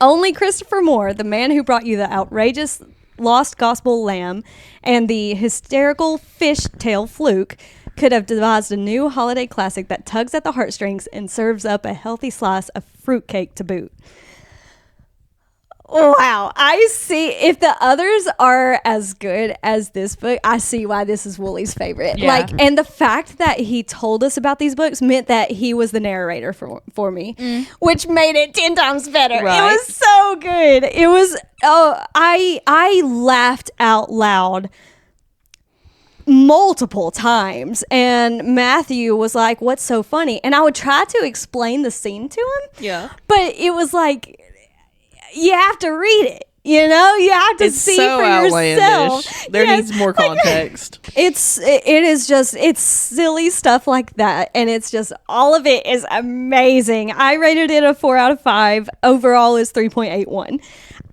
Only Christopher Moore, the man who brought you the outrageous Lost Gospel Lamb and the hysterical fishtail fluke could have devised a new holiday classic that tugs at the heartstrings and serves up a healthy slice of fruitcake to boot. Wow, I see. If the others are as good as this book, I see why this is Woolie's favorite. Yeah. Like, and the fact that he told us about these books meant that he was the narrator for me, which made it 10 times better. Right. It was so good. It was. Oh, I laughed out loud multiple times, and Matthew was like, "What's so funny?" And I would try to explain the scene to him. Yeah. But it was like, you have to read it. You know, you have to see so for yourself. outlandish. There needs more context. It is just, it's silly stuff like that, and it's just, all of it is amazing. I rated it a 4 out of 5. Overall is 3.81.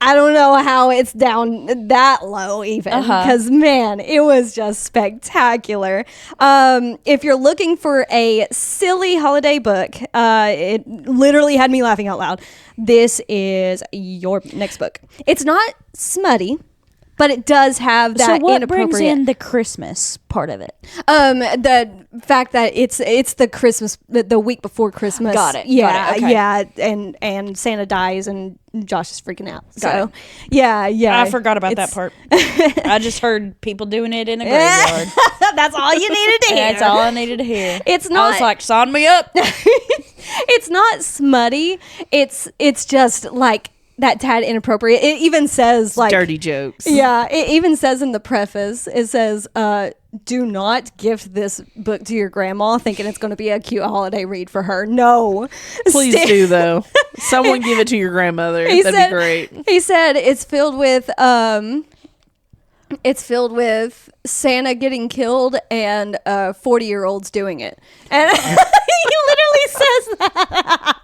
I don't know how it's down that low even, because man, it was just spectacular. If you're looking for a silly holiday book, it literally had me laughing out loud. This is your next book. It's not smutty, but it does have that So what inappropriate. brings in the Christmas part of it? The fact that it's the Christmas, the week before Christmas. Got it. Yeah, Got it. Okay. yeah, and Santa dies and Josh is freaking out. Got So, yeah. I forgot about that part. I just heard people doing it in a graveyard. That's all you needed to hear. That's all I needed to hear. It's I not. was like, sign me up. It's not smutty. It's just like that tad inappropriate. It even says like Dirty jokes. Yeah, it even says in the preface, it says, do not gift this book to your grandma thinking it's going to be a cute holiday read for her. No. Please do, though. Someone give it to your grandmother. That'd be great. He said it's filled with Santa getting killed and 40-year-olds doing it. And he literally says that.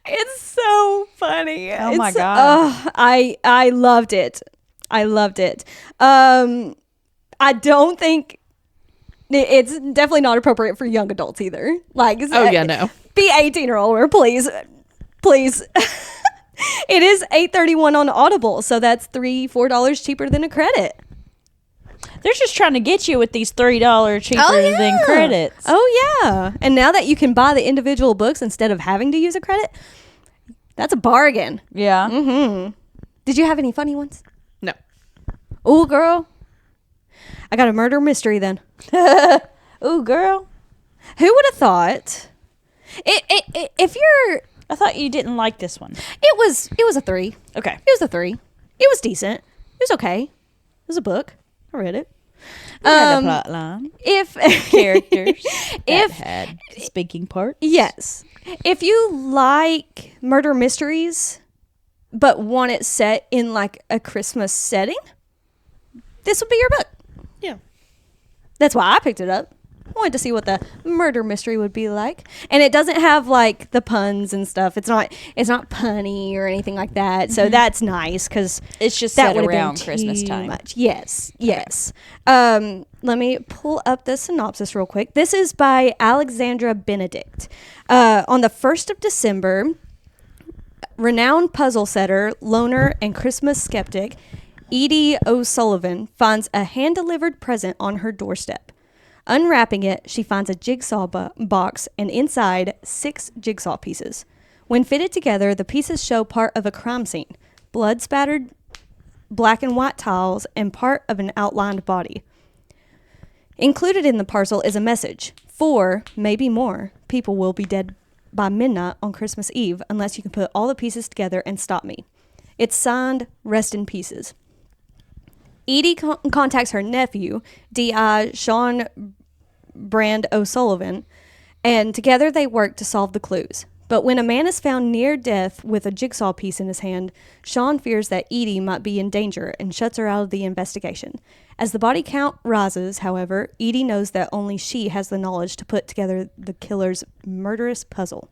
It's so funny. Oh my God. I loved it. I don't think it's definitely not appropriate for young adults either. Like, Oh, yeah, no. Be 18 or older, please. It is $8.31 on Audible, so that's $4 cheaper than a credit. They're just trying to get you with these $3 cheaper than credits. Oh, yeah. And now that you can buy the individual books instead of having to use a credit, that's a bargain. Yeah. Mm-hmm. Did you have any funny ones? No. Ooh, girl. I got a murder mystery then. Ooh, girl. Who would have thought? If you're... I thought you didn't like this one. It was a 3. Okay. It was a 3. It was decent. It was okay. It was a book. I read it. Had a plot line. If Characters. if had speaking parts. yes, if you like murder mysteries, but want it set in like a Christmas setting, this would be your book. Yeah. That's why I picked it up. I wanted to see what the murder mystery would be like, and it doesn't have like the puns and stuff. It's not punny or anything like that. So that's nice because It's just that set would have around been Christmas too time. much. Yes. Let me pull up the synopsis real quick. This is by Alexandra Benedict. On the 1st of December, renowned puzzle setter, loner, and Christmas skeptic Edie O'Sullivan finds a hand-delivered present on her doorstep. Unwrapping it, she finds a jigsaw box and inside 6 jigsaw pieces. When fitted together, the pieces show part of a crime scene, blood-spattered black and white tiles, and part of an outlined body. Included in the parcel is a message. 4, maybe more, people will be dead by midnight on Christmas Eve unless you can put all the pieces together and stop me. It's signed, Rest in Pieces. Edie contacts her nephew, D.I. Sean Brand O'Sullivan, and together they work to solve the clues. But when a man is found near death with a jigsaw piece in his hand, Sean fears that Edie might be in danger and shuts her out of the investigation. As the body count rises, however, Edie knows that only she has the knowledge to put together the killer's murderous puzzle.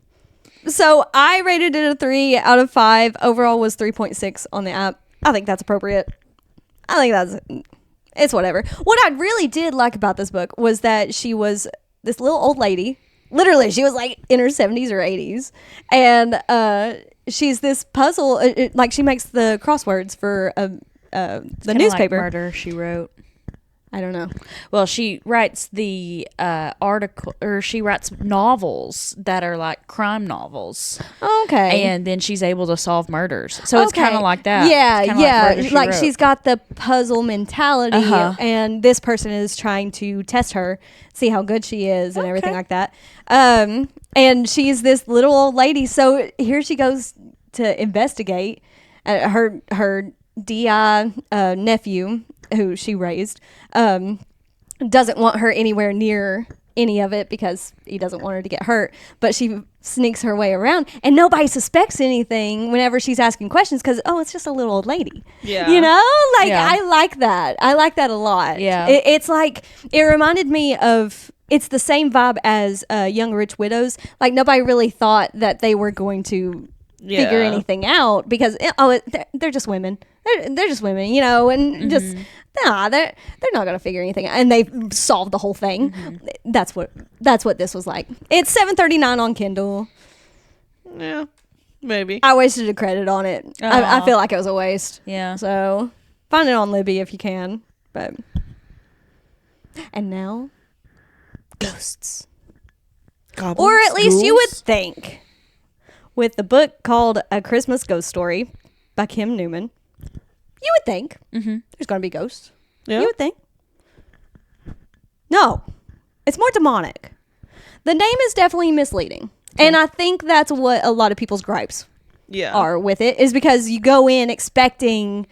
So I rated it a 3 out of 5. Overall was 3.6 on the app. I think that's appropriate. I think it's whatever. What I really did like about this book was that she was this little old lady. Literally, she was like in her 70s or 80s. And she's this puzzle. Like she makes the crosswords for the newspaper. Like Murder, She Wrote. I don't know. Well, she writes the article, or she writes novels that are like crime novels. Okay. And then she's able to solve murders. So it's kind of like that. Yeah. Like she's got the puzzle mentality, and this person is trying to test her, see how good she is, and everything like that. And she's this little old lady. So here she goes to investigate. Her DI nephew, who she raised, doesn't want her anywhere near any of it because he doesn't want her to get hurt, but she sneaks her way around and nobody suspects anything whenever she's asking questions because it's just a little old lady. You know, like I like that a lot. It's like, it reminded me of, it's the same vibe as Young Rich Widows. Like nobody really thought that they were going to figure anything out because they're just women. They're just women, you know, and just they're not gonna figure anything out. And they solved the whole thing. That's what this was like. It's $7.39 on Kindle. Yeah, maybe I wasted a credit on it. I feel like it was a waste. Yeah. So find it on Libby if you can. But and now, ghosts, Goblins, or at least ghouls? you would think, with the book called A Christmas Ghost Story by Kim Newman. You would think there's going to be ghosts. Yeah. You would think. No. It's more demonic. The name is definitely misleading. Okay. And I think that's what a lot of people's gripes are with it, is because you go in expecting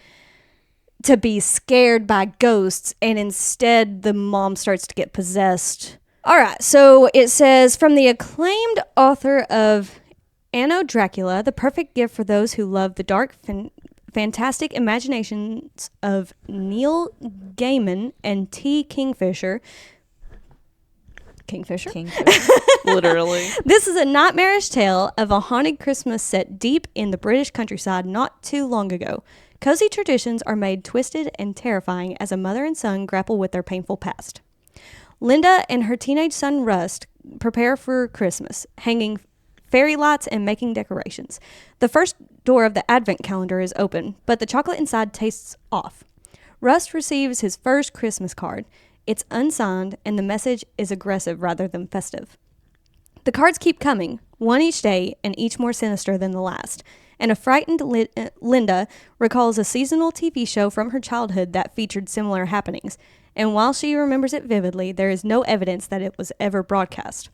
to be scared by ghosts, and instead the mom starts to get possessed. All right. So it says, from the acclaimed author of Anno Dracula, the perfect gift for those who love the dark fantastic imaginations of Neil Gaiman and T. Kingfisher. Literally. This is a nightmarish tale of a haunted Christmas set deep in the British countryside not too long ago. Cozy traditions are made twisted and terrifying as a mother and son grapple with their painful past. Linda and her teenage son Rust prepare for Christmas, hanging fairy lights and making decorations. The first door of the advent calendar is open, but the chocolate inside tastes off. Rust receives his first Christmas card. It's unsigned, and the message is aggressive rather than festive. The cards keep coming, one each day and each more sinister than the last. And a frightened Linda recalls a seasonal TV show from her childhood that featured similar happenings. And while she remembers it vividly, there is no evidence that it was ever broadcast.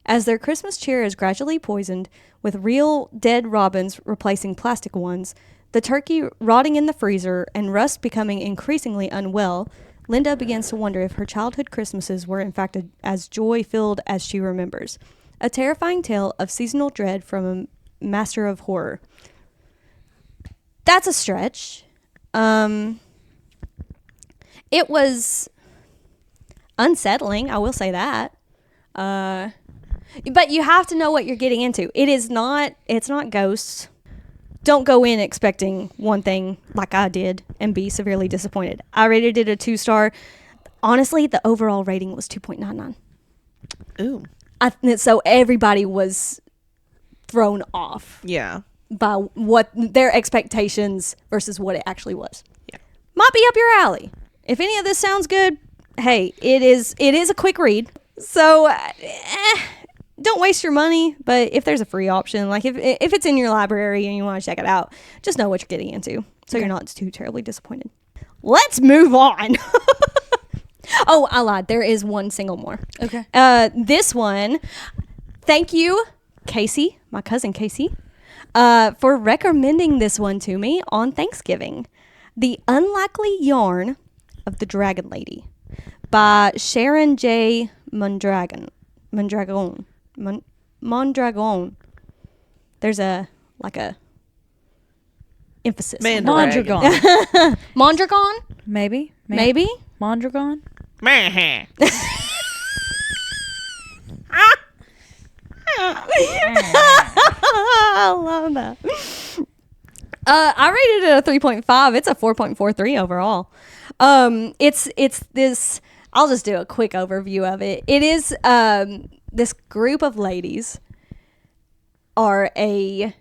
As their Christmas cheer is gradually poisoned, with real dead robins replacing plastic ones, the turkey rotting in the freezer, and Rust becoming increasingly unwell, Linda begins to wonder if her childhood Christmases were in fact as joy-filled as she remembers. A terrifying tale of seasonal dread from a master of horror. That's a stretch. It was unsettling, I will say that. But you have to know what you're getting into. It's not ghosts. Don't go in expecting one thing like I did and be severely disappointed. I rated it a 2-star. Honestly, the overall rating was 2.99. Ooh. So everybody was thrown off. Yeah. By what their expectations versus what it actually was. Yeah. Might be up your alley. If any of this sounds good, hey, it is a quick read. So don't waste your money, but if there's a free option, like if it's in your library and you want to check it out, just know what you're getting into, so you're not too terribly disappointed. Let's move on. Oh, I lied. There is one single more. Okay. This one, thank you, Casey, my cousin Casey, for recommending this one to me on Thanksgiving. The Unlikely Yarn of the Dragon Lady by Sharon J. Mondragon. There's a emphasis. Mondragon. Mondragon? Maybe. Mondragon? I love that. I rated it a 3.5. It's a 4.43 overall. It's this. I'll just do a quick overview of it. It is this group of ladies are a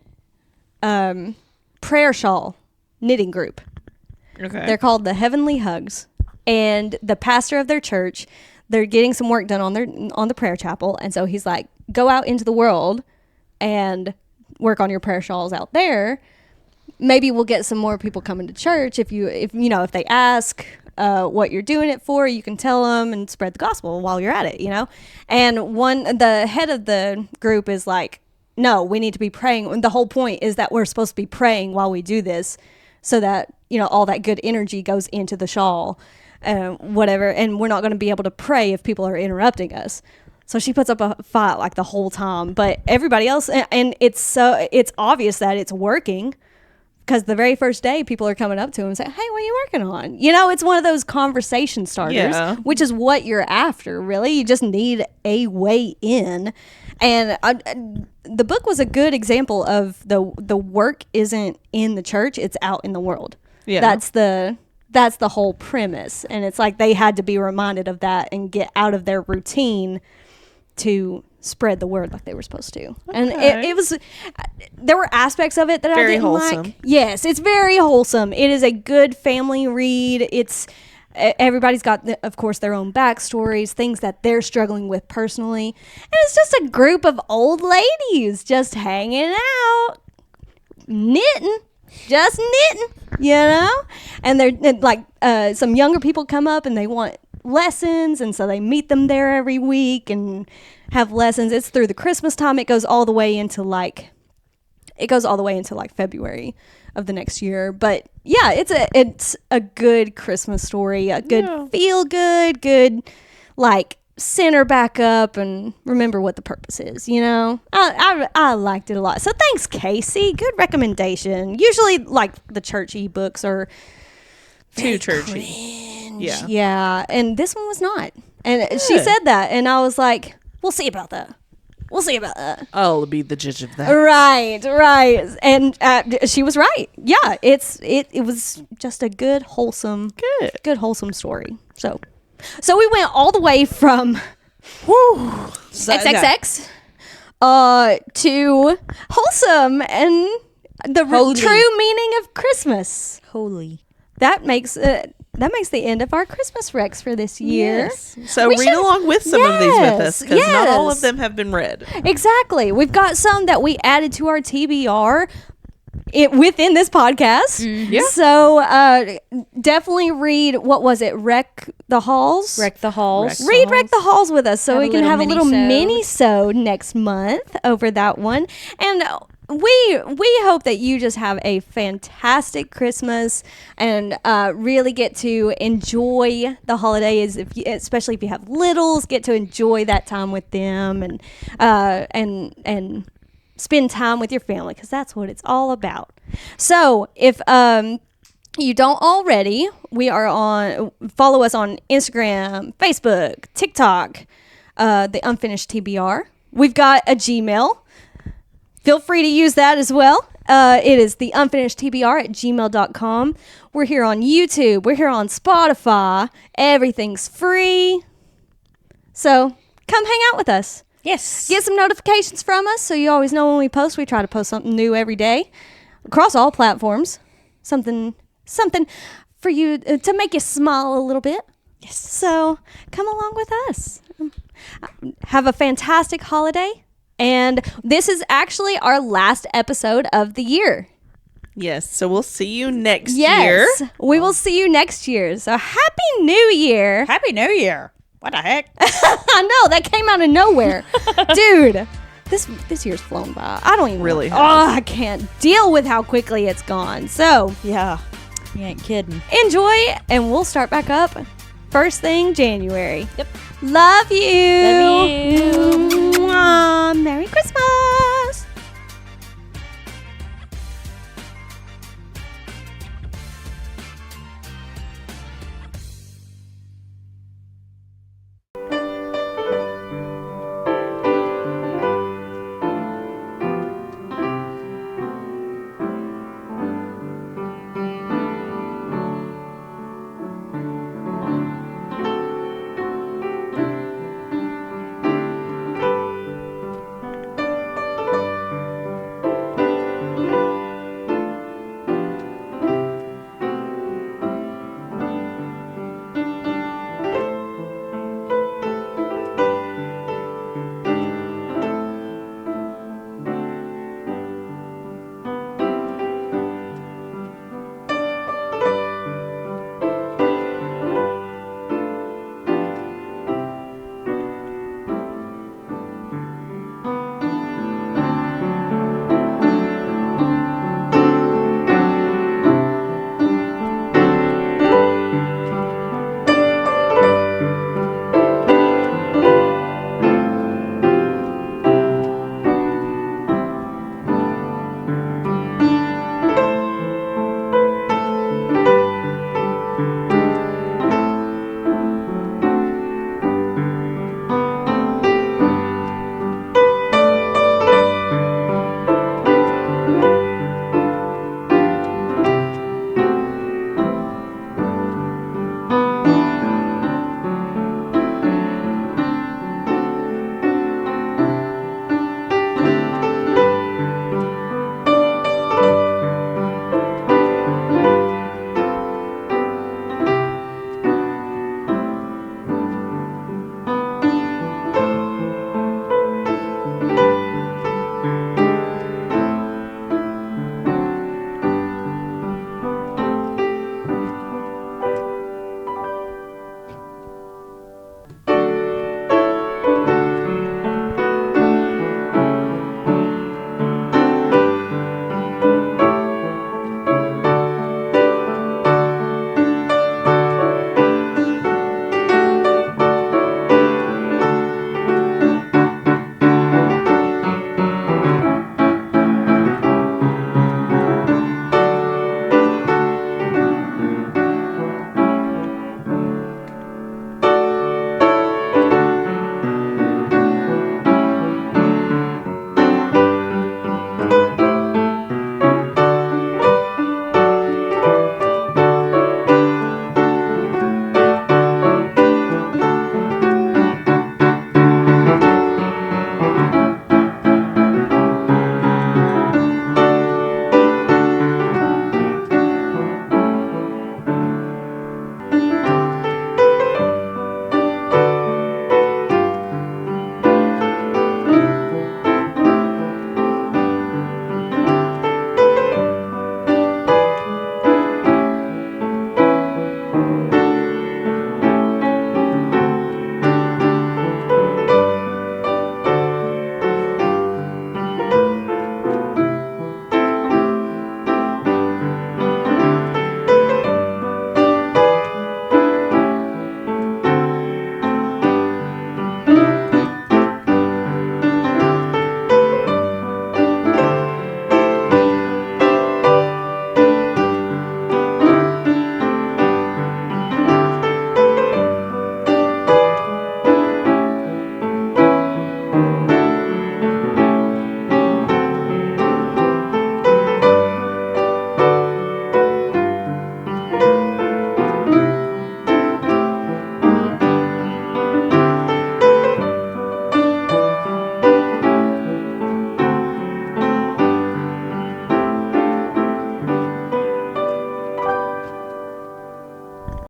prayer shawl knitting group. Okay. They're called the Heavenly Hugs, and the pastor of their church, they're getting some work done on the prayer chapel, and so he's like, go out into the world and work on your prayer shawls out there. Maybe we'll get some more people coming to church if they ask what you're doing it for, you can tell them and spread the gospel while you're at it, And the head of the group is like, no, we need to be praying. The whole point is that we're supposed to be praying while we do this, so that all that good energy goes into the shawl, whatever. And we're not going to be able to pray if people are interrupting us. So she puts up a fight like the whole time, but everybody else, and it's obvious that it's working. Because the very first day, people are coming up to him and saying, hey, what are you working on? It's one of those conversation starters, which is what you're after, really. You just need a way in. And the book was a good example of the work isn't in the church, it's out in the world. Yeah. That's the whole premise. And it's like they had to be reminded of that and get out of their routine to spread the word like they were supposed to. Okay. And it was, there were aspects of it that I didn't wholesome. Like. Yes, it's very wholesome. It is a good family read. Everybody's got, of course, their own backstories, things that they're struggling with personally. And it's just a group of old ladies just hanging out, knitting. Just knitting, And they're like, some younger people come up and they want lessons, and so they meet them there every week and have lessons. It's through the Christmas time. It goes all the way into like February of the next year. But yeah, it's a good Christmas story, a good feel good like center back up and remember what the purpose is. I liked it a lot. So thanks, Casey. Good recommendation. Usually like the churchy books are too churchy. Cringe. Yeah. And this one was not. And she said that, and I was like, we'll see about that. I'll be the judge of that. Right. And she was right. Yeah, it was just a good wholesome story. So we went all the way from XXX to wholesome and the true meaning of Christmas. Holy. That makes the end of our Christmas recs for this year. Yes. So read along with some of these with us, because not all of them have been read. Exactly. We've got some that we added to our TBR within this podcast. Mm-hmm. Yeah. So definitely read, what was it? Wreck the Halls with us, so we can have a little mini-sode next month over that one. And we hope that you just have a fantastic Christmas and really get to enjoy the holidays, especially if you have littles, get to enjoy that time with them and spend time with your family, because that's what it's all about. So if you don't already, follow us on Instagram, Facebook, TikTok, the Unfinished TBR. We've got a Gmail. Feel free to use that as well. It is the unfinishedtbr@gmail.com. We're here on YouTube. We're here on Spotify. Everything's free. So come hang out with us. Yes. Get some notifications from us so you always know when we post. We try to post something new every day across all platforms. Something for you to make you smile a little bit. Yes. So come along with us. Have a fantastic holiday. And this is actually our last episode of the year. Yes, so we'll see you next year. Yes, we will see you next year. So Happy New Year. Happy New Year. What the heck? I know, that came out of nowhere. Dude, this year's flown by. I don't even really know. Oh, I can't deal with how quickly it's gone. So, yeah, you ain't kidding. Enjoy, and we'll start back up first thing January. Yep. Love you. Love you. Mwah.